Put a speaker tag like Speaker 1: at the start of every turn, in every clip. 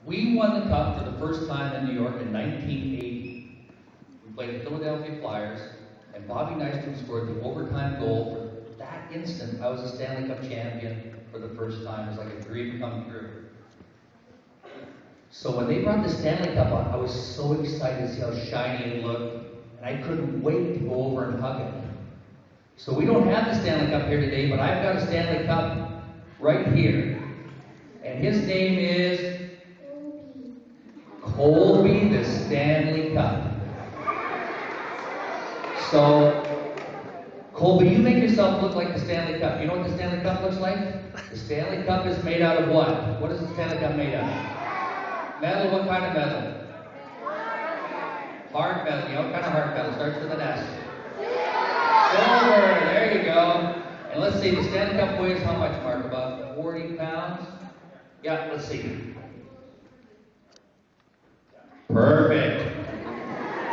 Speaker 1: We won the Cup for the first time in New York in 1980. We played the Philadelphia Flyers, and Bobby Nystrom scored the overtime goal. For that instant, I was a Stanley Cup champion for the first time. It was like a dream come true. So when they brought the Stanley Cup on, I was so excited to see how shiny it looked, and I couldn't wait to go over and hug it. So we don't have the Stanley Cup here today, but I've got a Stanley Cup right here. And his name is Colby the Stanley Cup. So, Colby, you make yourself look like the Stanley Cup. You know what the Stanley Cup looks like? The Stanley Cup is made out of what? What is the Stanley Cup made out of? Metal, what kind of metal? Hard metal. You know what kind of hard metal? Starts with an S. Silver, there you go. And let's see, the Stanley Cup weighs how much, Mark? About 40 pounds? Yeah, let's see. Perfect.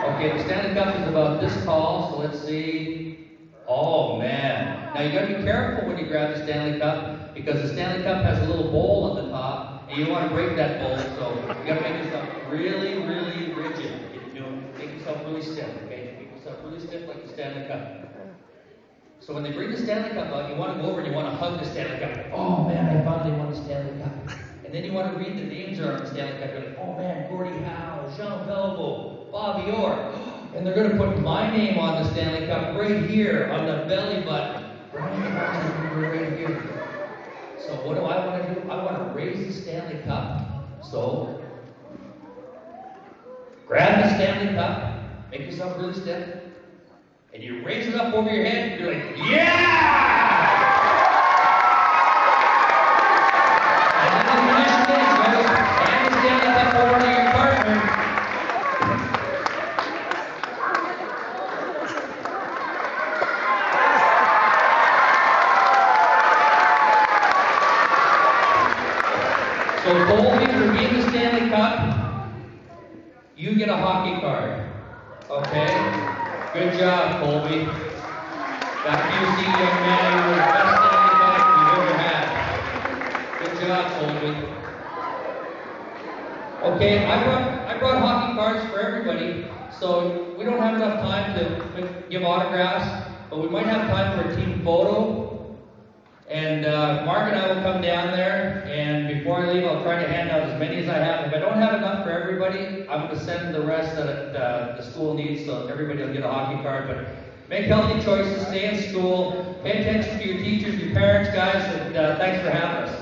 Speaker 1: Okay, the Stanley Cup is about this tall, so let's see. Oh, man. Now, you got to be careful when you grab the Stanley Cup, because the Stanley Cup has a little bowl at the top, and you don't want to break that bowl, so you got to make yourself really, really rigid. You know, make yourself really stiff, okay? Make yourself really stiff like the Stanley Cup. So when they bring the Stanley Cup out, you want to go over and you want to hug the Stanley Cup. Oh, man, I finally won the Stanley Cup. And then you want to read the names that are on the Stanley Cup. You're like, oh, man, Gordie Howe, Jean Beliveau, Bobby Orr. And they're going to put my name on the Stanley Cup right here on the belly button. Right here. So what do I want to do? I want to raise the Stanley Cup. So grab the Stanley Cup, make yourself really stiff, and you raise it up over your head, and you're like, yeah! And then the tradition is, you hand the Stanley Cup over to your partner. So Colby, for being the Stanley Cup, you get a hockey card. Okay? Good job, Colby. Back to you, see, young man. You were the best Stanley Cup you've ever had. Good job, Colby. Okay, I brought hockey cards for everybody. So we don't have enough time to give autographs, but we might have time for a team photo. And Mark and I will come down there, and before I leave, I'll try to hand out as many as I have. If I don't have enough for everybody, I'm going to send the rest that the school needs, so everybody will get a hockey card. But make healthy choices, stay in school, pay attention to your teachers, your parents, guys, and thanks for having us.